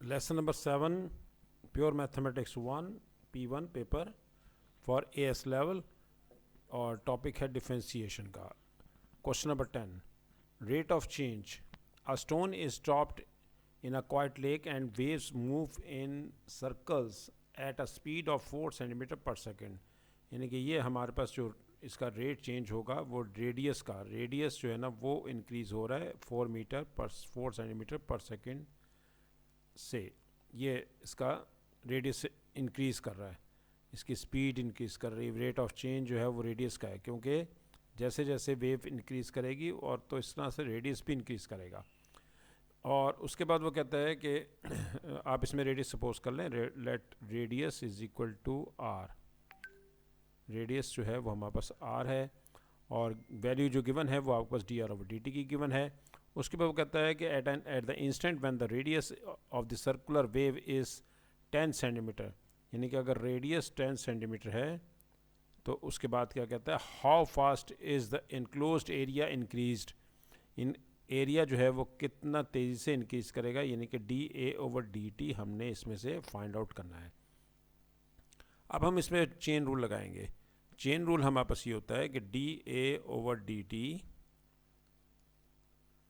Lesson number 7, Pure Mathematics 1, P1 paper for AS level और topic है differentiation का। Question number 10, rate of change. A stone is dropped in a quiet lake and waves move in circles at a speed of 4 centimeter per second। यानी कि ये हमारे पास जो इसका rate change होगा वो रेडियस जो है ना वो इंक्रीज़ हो रहा है 4 सेंटीमीटर पर सेकेंड से। ये इसका रेडियस इंक्रीज़ कर रहा है, इसकी स्पीड इंक्रीज़ कर रही है। रेट ऑफ चेंज जो है वो रेडियस का है, क्योंकि जैसे जैसे वेव इंक्रीज़ करेगी और तो इस तरह से रेडियस भी इंक्रीज़ करेगा। और उसके बाद वो कहता है कि आप इसमें रेडियस सपोज कर लें, let radius is equal to R. Radius जो है वो हमारे पास आर है और वैल्यू जो गिवन है वो आपके पास D are over D T की गिवन है। उसके बाद वो कहता है कि at the instant when the radius of the circular wave is 10 centimetre, यानी कि अगर रेडियस 10 सेंटीमीटर है तो उसके बाद क्या कहता है, how fast is the enclosed area increased. In area जो है वो कितना तेज़ी से इंक्रीज़ करेगा, यानी कि डी ए ओवर डी टी हमने इसमें से फाइंड आउट करना है। अब हम इसमें चेन रूल लगाएंगे। चेन रूल हमारे पास ये होता है कि d A over D t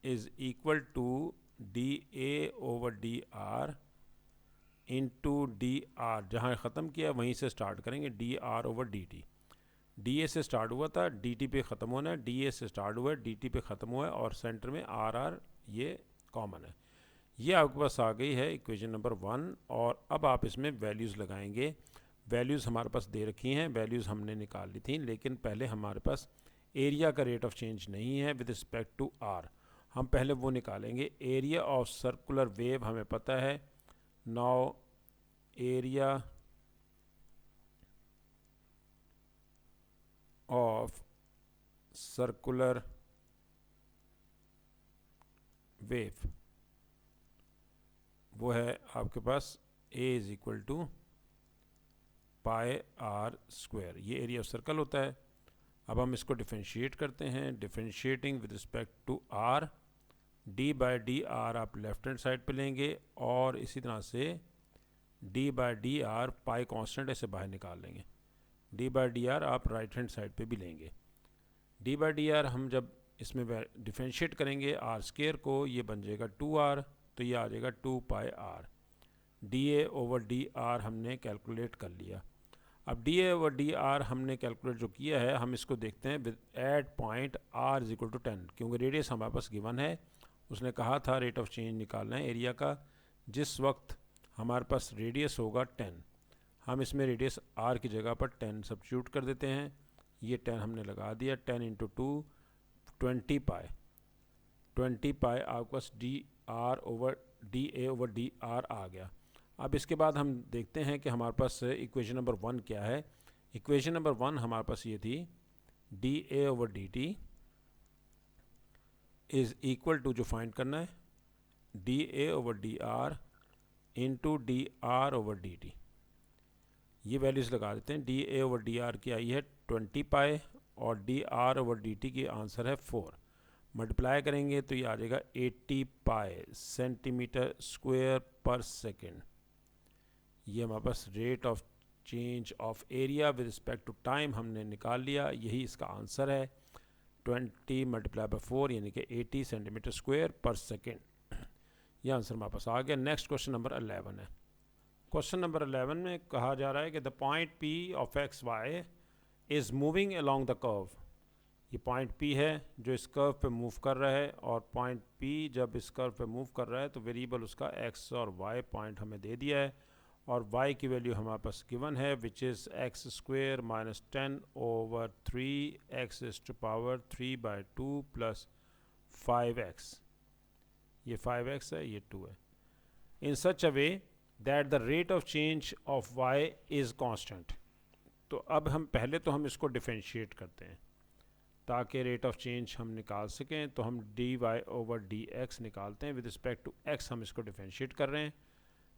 is equal to d A over D r into d r. जहाँ ख़त्म किया वहीं से स्टार्ट करेंगे, d are over D t. D a से स्टार्ट हुआ था, डी टी पे ख़त्म होना है, डी ए से स्टार्ट हुआ है, डी टी पे ख़त्म हुआ है और सेंटर में आर आर ये कॉमन है। ये आपके पास आ गई है इक्वेशन नंबर 1। और अब आप इसमें वैल्यूज़ लगाएंगे। वैल्यूज़ हमारे पास दे रखी हैं, वैल्यूज़ हमने निकाल ली थी, लेकिन पहले हमारे पास एरिया का रेट ऑफ चेंज नहीं है विद रिस्पेक्ट टू आर। हम पहले वो निकालेंगे। एरिया ऑफ सर्कुलर वेव हमें पता है। Now area of circular wave वो है आपके पास A is equal to pi R square. ये एरिया ऑफ सर्कल होता है। अब हम इसको डिफरेंशिएट करते हैं। Differentiating with respect to R, D by D R आप लेफ्ट हैंड साइड पे लेंगे और इसी तरह से D by D R pi constant ऐसे बाहर निकाल लेंगे। डी बाई डी आर आप राइट हैंड साइड पे भी लेंगे। डी बाई डी आर हम जब इसमें डिफरेंशिएट करेंगे आर स्क्वायर को, ये बन जाएगा 2r, तो ये आ जाएगा 2 पाई आर। डी ए ओवर डी आर हमने कैलकुलेट कर लिया। अब डी ए ओवर डी आर हमने कैलकुलेट जो किया है, हम इसको देखते हैं with at point R is equal to 10, क्योंकि रेडियस हमारे पास गिवन है। उसने कहा था रेट ऑफ चेंज निकालना है एरिया का जिस वक्त हमारे पास रेडियस होगा 10। हम इसमें रेडियस आर की जगह पर 10 सब्स्टिट्यूट कर देते हैं। ये 10 हमने लगा दिया। 10 इंटू 2 20 पाई। 20 पाई आपके पास D are over D A over D R आ गया। अब इसके बाद हम देखते हैं कि हमारे पास इक्वेशन नंबर 1 क्या है। इक्वेशन नंबर 1 हमारे पास ये थी, d A over D t is equal to, जो फाइंड करना है, d A over D r into d are over D t. ये वैल्यूज़ लगा देते हैं। डी ए ओवर डी आर की आई है 20 पाई और d are over D T की आंसर है 4। मल्टीप्लाई करेंगे तो ये आ जाएगा 80 pi centimetre square per second. ये हमारे पास rate of change of area with respect to time हमने निकाल लिया। यही इसका आंसर है। 20 मल्टीप्लाई बाई 4 यानी कि 80 सेंटीमीटर स्क्वायर पर सेकेंड। यह आंसर हमारे पास आ गया। नेक्स्ट क्वेश्चन नंबर 11 है। क्वेश्चन नंबर 11 में कहा जा रहा है कि the point p of x y is moving along the curve. ये पॉइंट पी है जो इस कर्व पे मूव कर रहा है, और पॉइंट पी जब इस कर्व पे मूव कर रहा है तो वेरिएबल उसका एक्स और वाई पॉइंट हमें दे दिया है, और y की वैल्यू हमारे पास गिवन है which is X square minus 10 over 3 X is to power 3 by 2 plus 5x। ये 5x है, ये 2 है। In such a way that the rate of change of y is constant. तो अब हम पहले तो हम इसको डिफरेंशिएट करते हैं ताकि रेट ऑफ चेंज हम निकाल सकें। तो हम d Y over D x निकालते हैं। विद रिस्पेक्ट टू x हम इसको डिफरेंशिएट कर रहे हैं।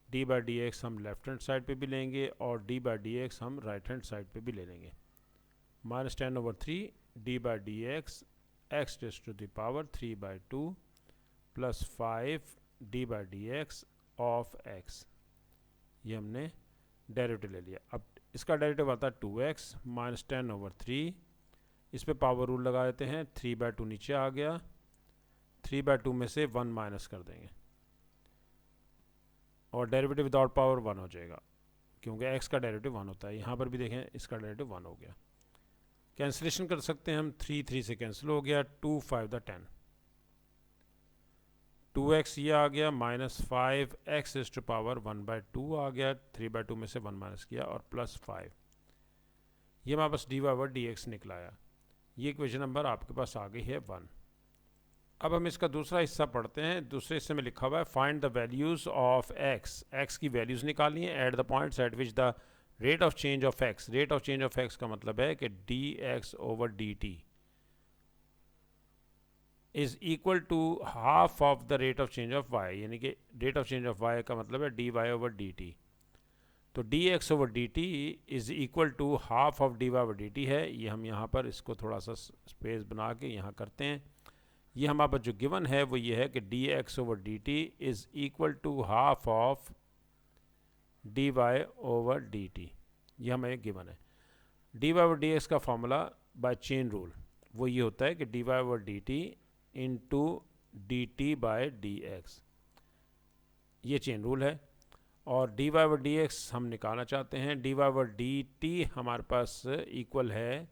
डी बाई डी एक्स हम लेफ्ट हैंड साइड पे भी लेंगे और डी बाई डी एक्स हम राइट हैंड साइड पे भी ले लेंगे। Minus 10 over 3 d by D x x to the power 3 by 2 plus 5 d by D x of x, ये हमने डेरिवेटिव ले लिया। अब इसका डेरिवेटिव आता है 2x माइनस 10/3, इस पे पावर रूल लगा देते हैं, 3/2 नीचे आ गया, 3/2 में से 1 माइनस कर देंगे और डेरिवेटिव विदाउट पावर 1 हो जाएगा, क्योंकि x का डेरिवेटिव 1 होता है। यहाँ पर भी देखें इसका डेरिवेटिव 1 हो गया। कैंसिलेशन कर सकते हैं हम, 3 से कैंसिल हो गया, 2 5 10, 2x ये आ गया minus 5x is to power 1/2 आ गया, 3/2 में से 1 माइनस किया और प्लस 5, ये हमारे पास dy/dx निकला आया। ये इक्वेशन नंबर आपके पास आ गई है 1। अब हम इसका दूसरा हिस्सा पढ़ते हैं। दूसरे हिस्से में लिखा हुआ है find the values of x की वैल्यूज़ निकालनी है at the points at which the rate of change of x, rate of change of x का मतलब है कि dx/dt is equal to half of the rate of change of y, यानी कि rate of change of y का मतलब है dy/dt। तो dx/dt is equal to half of dy/dt है। ये हम यहाँ पर इसको थोड़ा सा स्पेस बना के यहाँ करते हैं। ये हमारे पास जो गिवन है वो ये है कि dx/dt is equal to half of dy/dt, ये हमें गिवन है। dy/dx का फॉर्मूला बाय चेन रूल वो ये होता है कि dy/dt इंटू dt/dx, ये चेन रूल है। और dy/dx हम निकालना चाहते हैं, dy/dt हमारे पास इक्वल है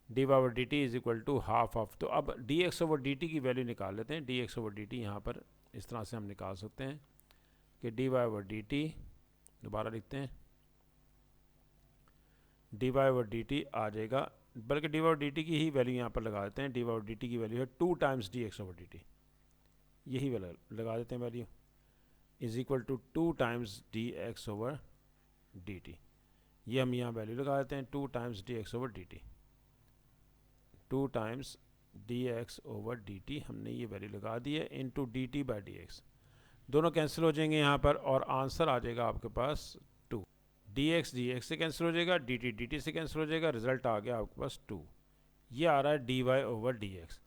dy/dt is equal to half of, तो अब dx/dt की वैल्यू निकाल लेते हैं। dx/dt यहाँ पर इस तरह से हम निकाल सकते हैं कि dy/dt, दोबारा लिखते हैं, dy/dt आ जाएगा, बल्कि dy/dt की ही वैल्यू यहाँ पर लगा देते हैं। dy/dt की वैल्यू है 2 टाइम्स dx/dt, यही वैल्यू लगा देते हैं, value is equal to 2 times dx/dt, ये हम यहाँ वैल्यू लगा देते हैं 2 टाइम्स dx/dt, 2 टाइम्स dx/dt हमने ये वैल्यू लगा दी है इंटू dt/dx, दोनों कैंसिल हो जाएंगे यहाँ पर और आंसर आ जाएगा आपके पास 2। dx dx से कैंसिल हो जाएगा, dt dt से कैंसिल हो जाएगा, रिजल्ट आ गया आपके पास 2। ये आ रहा है dy/dx,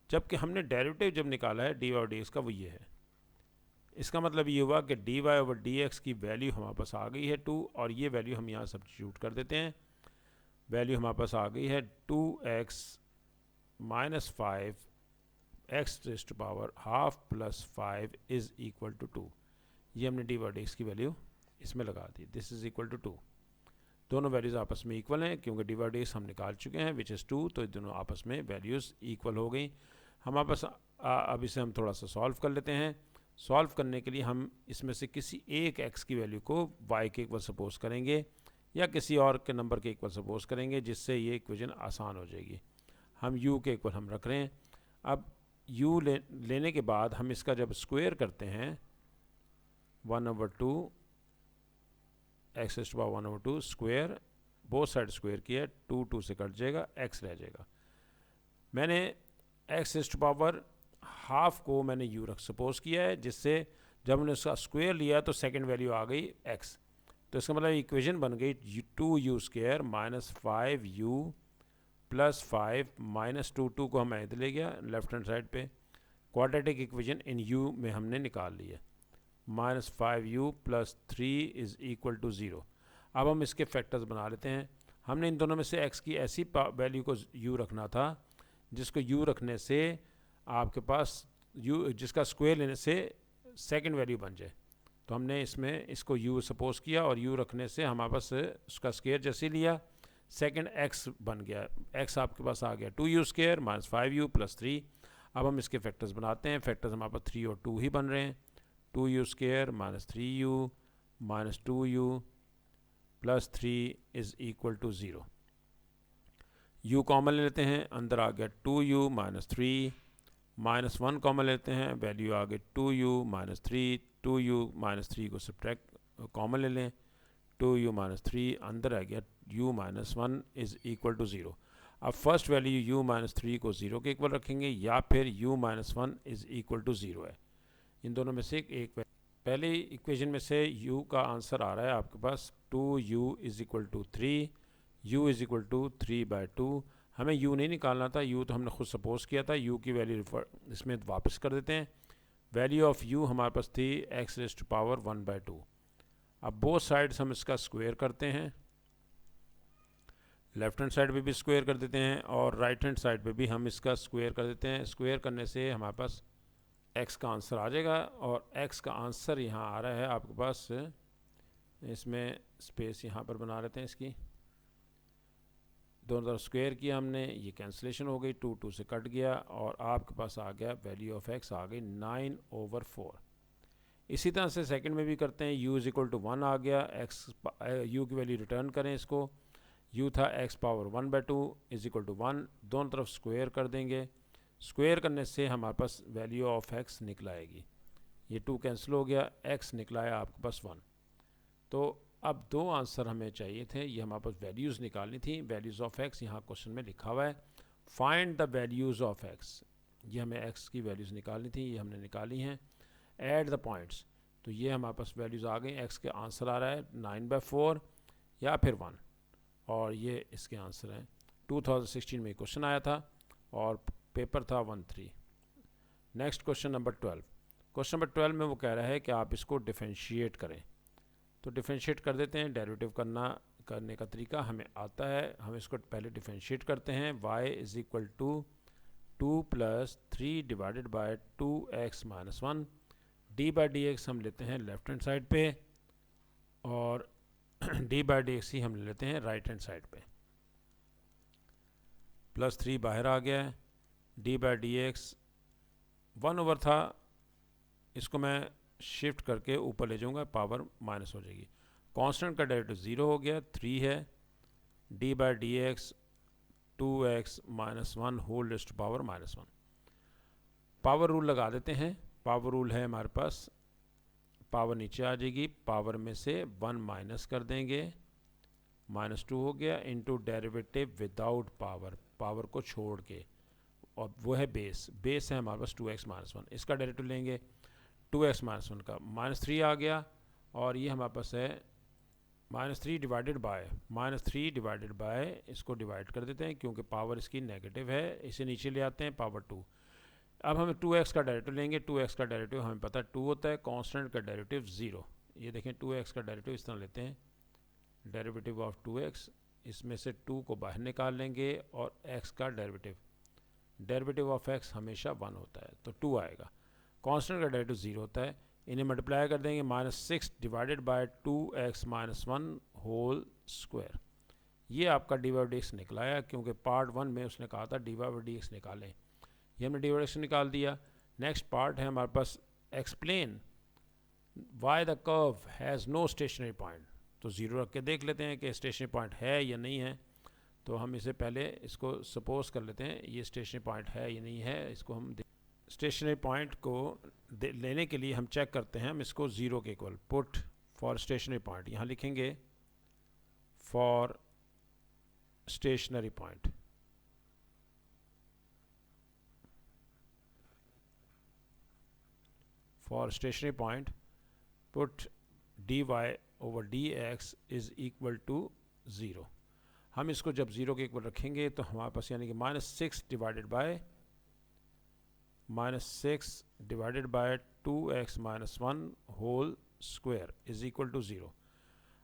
जबकि हमने डेरिवेटिव जब निकाला है dy/dx का वो ये है। इसका मतलब ये हुआ कि dy/dx की वैल्यू हमारे पास आ गई है 2, और ये वैल्यू हम यहाँ सब्स्टिट्यूट कर देते हैं। वैल्यू हमारे पास आ गई है 2x minus 5 x raise to power half plus 5 is equal to 2, ये हमने dy/dx की वैल्यू इसमें लगा दी, दिस इज़ इक्वल टू 2। दोनों वैल्यूज़ आपस में इक्वल हैं क्योंकि dy/dx हम निकाल चुके हैं विच इज़ 2, तो दोनों आपस में वैल्यूज़ इक्वल हो गई। हमारे पास अब इसे हम थोड़ा सा सॉल्व कर लेते हैं। सॉल्व करने के लिए हम इसमें से किसी एक x की वैल्यू को y के इक्वल सपोज करेंगे या किसी और के नंबर के इक्वल सपोज करेंगे, जिससे ये इक्वेशन आसान हो जाएगी। हम u के इक्वल हम रख रहे हैं। अब u लेने के बाद हम इसका जब स्क्वायर करते हैं 1/2 x raise to power 1/2 square, both side square किया, 2 2 से कट जाएगा, x रह जाएगा। मैंने x raise to power half को मैंने u रख सपोज किया है, जिससे जब हमने उसका स्क्वायर लिया तो सेकंड वैल्यू आ गई x, तो इसका मतलब इक्वेशन बन गई 2u² minus 5u plus 5 minus 2 को हम इधर ले गया लेफ्ट हैंड साइड पे, क्वाड्रेटिक इक्वेशन इन u में हमने निकाल लिया, minus 5u plus 3 is equal to 0। अब हम इसके फैक्टर्स बना लेते हैं। हमने इन दोनों में से x की ऐसी वैल्यू को u रखना था जिसको u रखने से आपके पास u, जिसका स्क्वायर लेने से सेकंड वैल्यू बन जाए, तो हमने इसमें इसको u सपोज किया और u रखने से हमारे पास उसका स्क्वायर जैसे लिया सेकंड x बन गया, x आपके पास आ गया 2u² माइनस 5u प्लस 3। अब हम इसके फैक्टर्स बनाते हैं। फैक्टर्स हमारे पास 3 और 2 ही बन रहे हैं, 2u² minus 3u minus 2u plus 3 is equal to 0। u common ले लेते हैं, अंदर आ गया 2u माइनस 3, माइनस 1 कॉमन लेते हैं, वैल्यू आ गई 2u माइनस 3, 2u माइनस 3 को सब्ट्रैक्ट कॉमन ले लें, 2u माइनस 3 अंदर आ गया u minus 1 is equal to 0। अब फर्स्ट वैल्यू u माइनस 3 को 0 के इक्वल रखेंगे या फिर u minus 1 is equal to 0 है, इन दोनों में से एक। पहले इक्वेशन में से u का आंसर आ रहा है आपके पास 2u is equal to 3, u is equal to 3/2। हमें u नहीं निकालना था, u तो हमने खुद सपोज किया था। u की वैल्यू इसमें वापस कर देते हैं, वैल्यू ऑफ u हमारे पास थी x रेज़ टू पावर 1/2। अब बोथ साइड्स हम इसका स्क्वायर करते हैं, लेफ्ट हैंड साइड पे भी स्क्वायर कर देते हैं और राइट हैंड साइड पे भी हम इसका स्क्वायर कर देते हैं। स्क्वायर करने से हमारे पास x का आंसर आ जाएगा और x का आंसर यहाँ आ रहा है आपके पास, इसमें स्पेस यहाँ पर बना लेते हैं इसकी, दोनों तरफ स्क्वायर किया हमने, ये कैंसिलेशन हो गई, 2 से कट गया और आपके पास आ गया वैल्यू ऑफ x आ गई 9/4। इसी तरह से सेकंड में भी करते हैं, u = 1 आ गया, u की वैल्यू रिटर्न करें इसको, u था x पावर 1/2 = 1, दोनों तरफ स्क्वायर कर देंगे। स्क्वायर करने से हमारे पास वैल्यू ऑफ x निकल आएगी, ये 2 कैंसिल हो गया, x निकला है आपके पास 1। तो अब 2 आंसर हमें चाहिए थे, ये हमारे पास वैल्यूज़ निकालनी थी। वैल्यूज़ ऑफ x यहाँ क्वेश्चन में लिखा हुआ है, find the values of x, ये हमें x की वैल्यूज़ निकालनी थी, ये हमने निकाली हैं। ऐड द पॉइंट्स, तो ये हमारे पास वैल्यूज़ आ गई, x के आंसर आ रहा है 9/4 या फिर 1, और ये इसके आंसर हैं। 2016 में क्वेश्चन आया था और पेपर था 1-3। Next question number 12। Question number 12 में वो कह रहा है कि आप इसको डिफरेंशिएट करें, तो डिफरेंशिएट कर देते हैं। डेरिवेटिव करने का तरीका हमें आता है, हम इसको पहले डिफरेंशिएट करते हैं। y = 2 + 3 divided by 2x - 1, d/dx हम लेते हैं लेफ्ट हैंड साइड पे और d/dx ही हम लेते हैं राइट हैंड साइड पे। +3 बाहर आ गया है, d/dx 1/, था, इसको मैं शिफ्ट करके ऊपर ले जाऊंगा, पावर माइनस हो जाएगी। कांस्टेंट का डेरिवेटिव 0 हो गया, 3 है, d/dx 2x - 1 whole raise to power -1। Power rule लगा देते हैं। पावर रूल है हमारे पास, पावर नीचे आ जाएगी, पावर में से 1 माइनस कर देंगे, -2 हो गया, into derivative without power, power को छोड़ के, और वो है बेस है हमारे पास 2x - 1। इसका डेरिवेटिव लेंगे 2x - 1 का, -3 आ गया, और ये हमारे पास है -3 डिवाइडेड बाय इसको डिवाइड कर देते हैं क्योंकि पावर इसकी नेगेटिव है, इसे नीचे ले आते हैं, पावर 2। अब हमें 2x का डेरिवेटिव लेंगे, 2x का डेरिवेटिव हमें पता है 2 होता है, कांस्टेंट का डेरिवेटिव 0। ये देखें 2x का डेरिवेटिव इस तरह लेते हैं, डेरिवेटिव ऑफ 2x, इसमें से 2 को बाहर निकाल लेंगे और x का डेरिवेटिव ऑफ x हमेशा 1 होता है, तो 2 आएगा। कांस्टेंट का डेरिवेटिव 0 होता है, इन्हें मल्टीप्लाई कर देंगे, -6 divided by 2x - 1 whole square. ये आपका d/dx निकला है, क्योंकि पार्ट 1 में उसने कहा था d/dx निकालें, ये हमने d/dx निकाल दिया। नेक्स्ट पार्ट है हमारे पास, explain why the curve has no stationary point, तो 0 रख के देख लेते हैं कि स्टेशनरी पॉइंट है या नहीं है। तो हम इसे पहले इसको सपोज कर लेते हैं, ये स्टेशनरी पॉइंट है या नहीं है, इसको हम स्टेशनरी पॉइंट को लेने के लिए हम चेक करते हैं, हम इसको 0 के equal, put for stationary point, यहाँ लिखेंगे for stationary point, for stationary point put dy/dx = 0। हम इसको जब 0 के इक्वल रखेंगे तो हमारे पास यानी कि -6 divided by 2x - 1 whole square = 0।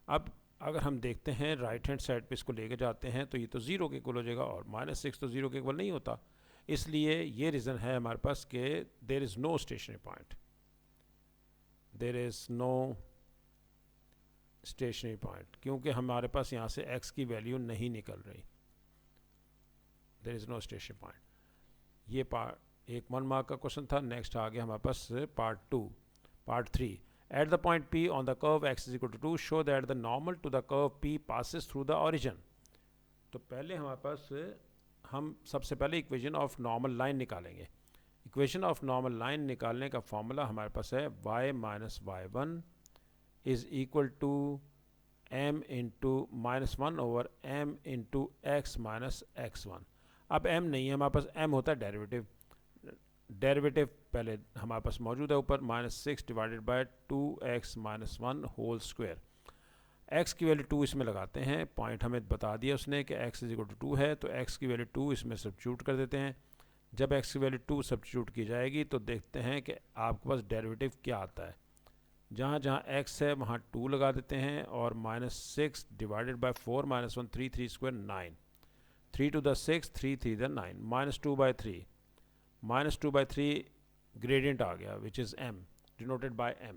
अब अगर हम देखते हैं राइट हैंड साइड पे इसको लेके जाते हैं तो ये तो 0 के इक्वल हो जाएगा, और -6 तो 0 के इक्वल नहीं होता, इसलिए ये रीज़न है हमारे पास कि there is no stationary point, stationary point, क्योंकि हमारे पास यहाँ से x की वैल्यू नहीं निकल रही, there is no stationary point. ये पार्ट एक 1 मार्क का क्वेश्चन था। नेक्स्ट आ गया हमारे पास part 3। At the point P on the curve x = 2 show that the normal to the curve P passes through the origin. तो पहले हमारे पास हम सबसे पहले इक्वेशन ऑफ नॉर्मल लाइन निकालेंगे। इक्वेशन ऑफ नॉर्मल लाइन निकालने का फॉर्मूला हमारे पास है y - y1 = m × -1/m × x - x1। अब m नहीं है हमारे पास, m होता है डेरिवेटिव पहले हमारे पास मौजूद है ऊपर, -6 divided by 2x - 1 whole square. x की वैल्यू 2 इसमें लगाते हैं, पॉइंट हमें बता दिया उसने कि x = 2 है, तो x की वैल्यू 2 इसमें सब्स्टिट्यूट कर देते हैं, जब x की वैल्यू 2 सब्स्टिट्यूट की जाएगी तो देखते हैं कि आपके पास डेरिवेटिव क्या आता है। जहाँ जहाँ x है वहाँ 2 लगा देते हैं और -6 divided bye 4 -1 3 3 square 9 3 to the 6 3 3 the 9 -2/3 -2/3 gradient आ गया which is m denoted by m।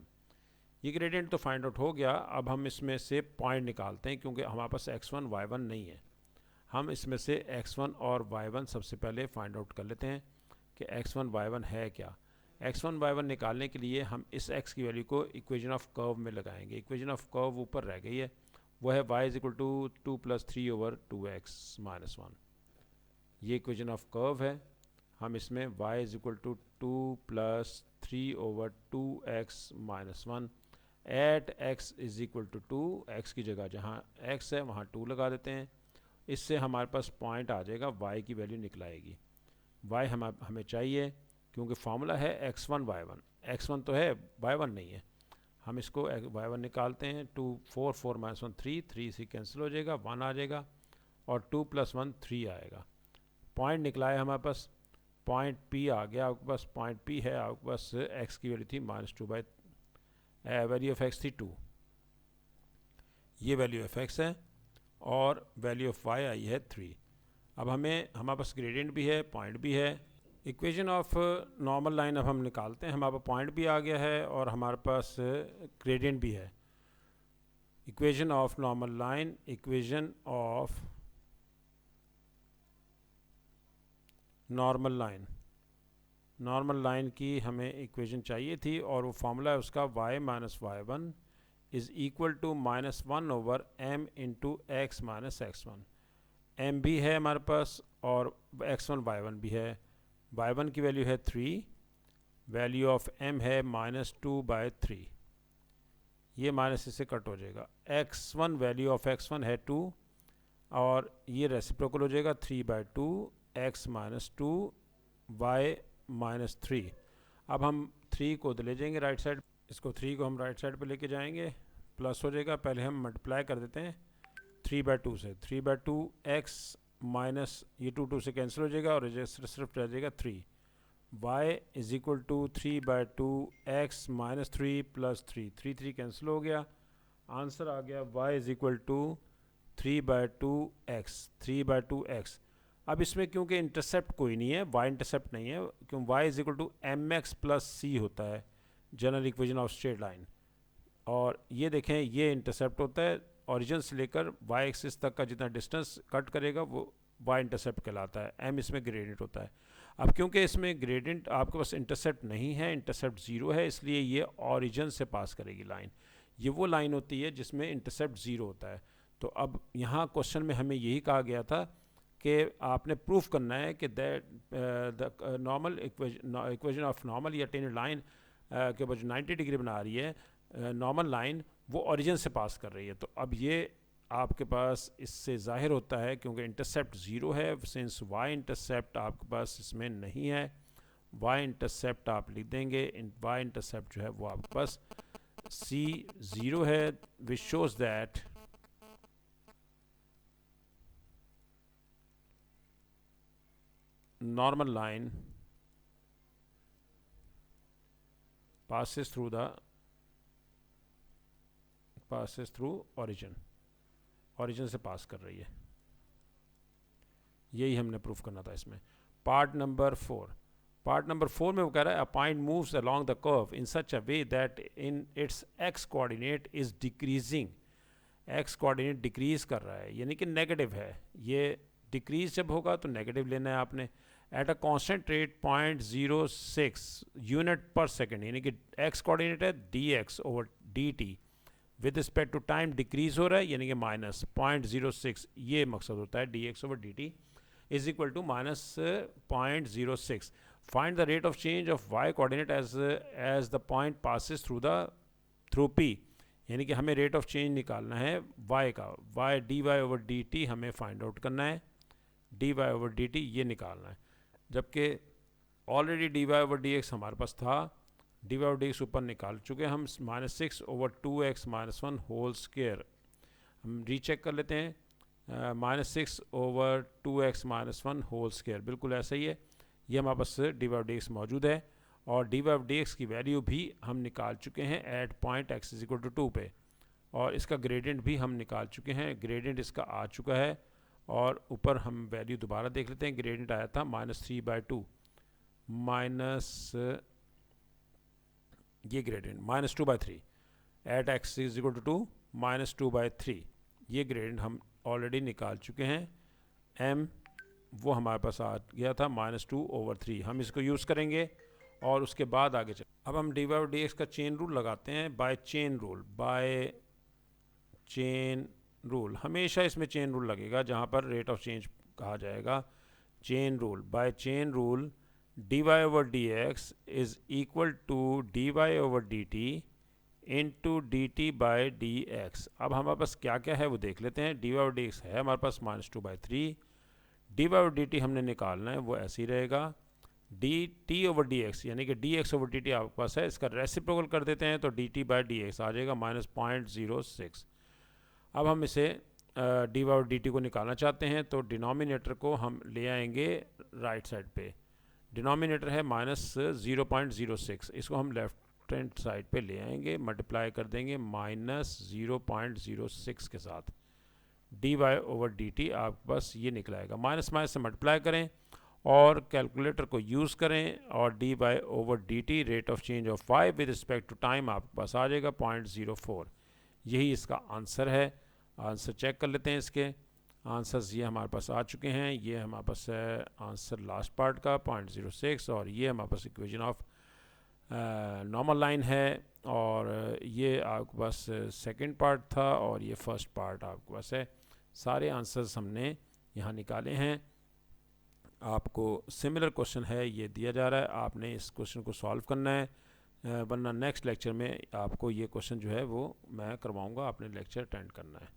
ये ग्रेडियंट तो फाइंड आउट हो गया। अब हम इसमें से पॉइंट निकालते हैं क्योंकि हमारे पास x1 y1 नहीं है। हम इसमें से x1 और y1 सबसे पहले फाइंड आउट कर लेते हैं कि x1 y1 है क्या। x1 y1 निकालने के लिए हम इस x की वैल्यू को इक्वेशन ऑफ कर्व में लगाएंगे। इक्वेशन ऑफ कर्व ऊपर रह गई है, वो है y = 2 + 3/2x - 1। ये इक्वेशन ऑफ कर्व है। हम इसमें y = 2 + 3/2x - 1 eight x = 2, x की जगह जहाँ x है वहाँ 2 लगा देते हैं। इससे हमारे पास पॉइंट आ जाएगा, y की वैल्यू निकल आएगी। y हमें चाहिए क्योंकि फार्मूला है x1 y1, x1 तो है y1 नहीं है। हम इसको y1 निकालते हैं। 2 4 4 - 1 3 3 से कैंसिल हो जाएगा, 1 आ जाएगा और 2 + 1 3 आएगा। पॉइंट निकला है हमारे पास, पॉइंट P आ गया आपके पास। पॉइंट P है आपके पास, x की वैल्यू थी -2 वैल्यू ऑफ x थी 2, ये वैल्यू ऑफ x है और वैल्यू ऑफ y आई है 3। अब हमारे पास ग्रेडियंट भी है, पॉइंट भी है। इक्वेशन ऑफ नॉर्मल लाइन अब हम निकालते हैं। हमारे पास पॉइंट भी आ गया है और हमारे पास ग्रेडियंट भी है। Equation of normal line, equation of normal line, normal line की हमें इक्वेशन चाहिए थी और वो फार्मूला है उसका y - y1 = -1/m × x - x1। m भी है हमारे पास और x1 y1 भी है। y1 की वैल्यू है 3, वैल्यू ऑफ m है -2/3, ये माइनस इससे कट हो जाएगा। x1 वैल्यू ऑफ x1 है 2 और ये रेसिप्रोकल हो जाएगा 3/2 x - 2 y - 3। अब हम 3 को ले जाएंगे राइट साइड, इसको 3 को हम राइट साइड पे लेके जाएंगे, प्लस हो जाएगा। पहले हम मल्टीप्लाई कर देते हैं 3/2 से, 3/2 x माइनस ये 2 से कैंसिल हो जाएगा और सिर्फ रह जाएगा 3। y = 3/2 x - 3 + 3, 3 3 कैंसिल हो गया। आंसर आ गया y = 3/2 x, 3/2 x। अब इसमें क्योंकि इंटरसेप्ट कोई नहीं है, y इंटरसेप्ट नहीं है, क्यों y = mx + c होता है general equation of straight line. और ये देखें ये इंटरसेप्ट होता है, ओरिजिन से लेकर y एक्सिस तक का जितना डिस्टेंस कट करेगा वो y इंटरसेप्ट कहलाता है। m इसमें ग्रेडियंट होता है। अब क्योंकि इसमें ग्रेडियंट आपके पास इंटरसेप्ट नहीं है, इंटरसेप्ट 0 है, इसलिए ये ओरिजिन से पास करेगी लाइन। ये वो लाइन होती है जिसमें इंटरसेप्ट 0 होता है। तो अब यहाँ क्वेश्चन में हमें यही कहा गया था कि आपने प्रूफ करना है कि the normal equation of normal या टेंजेंट लाइन के ऊपर जो 90 डिग्री बना रही है, नॉर्मल लाइन वो ओरिजिन से पास कर रही है। तो अब ये आपके पास इससे ज़ाहिर होता है क्योंकि इंटरसेप्ट 0 है, सिंस y इंटरसेप्ट आपके पास इसमें नहीं है, y इंटरसेप्ट आप लिख देंगे, y इंटरसेप्ट जो है वो आपके पास c 0 है, which shows that normal line passes through origin, origin से पास कर रही है। यही हमने प्रूफ करना था इसमें। पार्ट नंबर 4 में वो कह रहा है, a point moves along the curve in such a way that in its x coordinate is decreasing, x coordinate decrease कर रहा है, यानी कि नेगेटिव है। ये डिक्रीज जब होगा तो नेगेटिव लेना है आपने। At a constant rate 0.06 unit per second, यानी कि x कोऑर्डिनेट है dx/dt with respect to time decrease हो रहा है, यानी कि -0.06, ये मकसद होता है dx/dt is equal to -0.06। Find the rate of change of y coordinate as the point passes through p, यानी कि हमें रेट ऑफ चेंज निकालना है y का, y dy/dt हमें फाइंड आउट करना है, dy/dt ये निकालना है। जबकि ऑलरेडी dy/dx हमारे पास था, dy/dx ऊपर निकाल चुके हम, -6/2x - 1 होल स्क्वायर। हम रीचेक कर लेते हैं, -6/2x - 1 होल स्क्वायर बिल्कुल ऐसा ही है। ये हमारे पास डी वाई डी एक्स मौजूद है और डी वाई डी एक्स की वैल्यू भी हम निकाल चुके हैं at point x is equal to 2 पे, और इसका ग्रेडियंट भी हम निकाल चुके हैं, ग्रेडियंट इसका आ चुका है। और ऊपर हम वैल्यू दोबारा देख लेते हैं, ग्रेडियंट आया था -3/2 माइनस ये gradient -2/3 at x is equal to 2 -2/3, ये ग्रेडियंट हम ऑलरेडी निकाल चुके हैं। m वो हमारे पास आ गया था -2/3, हम इसको यूज़ करेंगे और उसके बाद आगे चल। अब हम डी वाई डी एक्स का चेन रूल लगाते हैं, बाय चेन रूल हमेशा इसमें चेन रूल लगेगा जहाँ पर रेट ऑफ चेंज कहा जाएगा। Chain rule, by chain rule d Y over D x is equal to d Y over D t into d T by D x. अब हमारे पास क्या क्या है वो देख लेते हैं। D Y over D X है हमारे पास -2/3, D Y over D T हमने निकालना है, वो ऐसे ही रहेगा। D T over D X यानी कि D X over D T आपके पास है, इसका रेसिप्रोकल कर देते हैं तो D T by D X आ जाएगा -0.06। अब हम इसे D Y over D T को निकालना चाहते हैं तो डिनोमिनेटर को हम ले आएंगे राइट साइड पे। डिनोमिनेटर है -0.06, इसको हम लेफ्ट हैंड साइड पे ले आएंगे, मल्टीप्लाई कर देंगे -0.06 के साथ। D Y over D T आपके पास ये निकलाएगा, माइनस माइनस से मल्टीप्लाई करें और कैलकुलेटर को यूज़ करें और d Y over D t rate of change of y with respect to time आपके पास आ जाएगा 0.04। यही इसका आंसर है। आंसर चेक कर लेते हैं, इसके आंसर्स ये हमारे पास आ चुके हैं। ये हमारे पास है आंसर लास्ट पार्ट का 0.06 और ये हमारे पास इक्वेशन ऑफ नॉर्मल लाइन है और ये आपके पास सेकंड पार्ट था और ये फर्स्ट पार्ट आपके पास है। सारे आंसर्स हमने यहाँ निकाले हैं। आपको सिमिलर क्वेश्चन है ये दिया जा रहा है, आपने इस क्वेश्चन को सॉल्व करना है, वरना नेक्स्ट लेक्चर में आपको ये क्वेश्चन जो है वो मैं करवाऊँगा, आपने लेक्चर अटेंड करना है।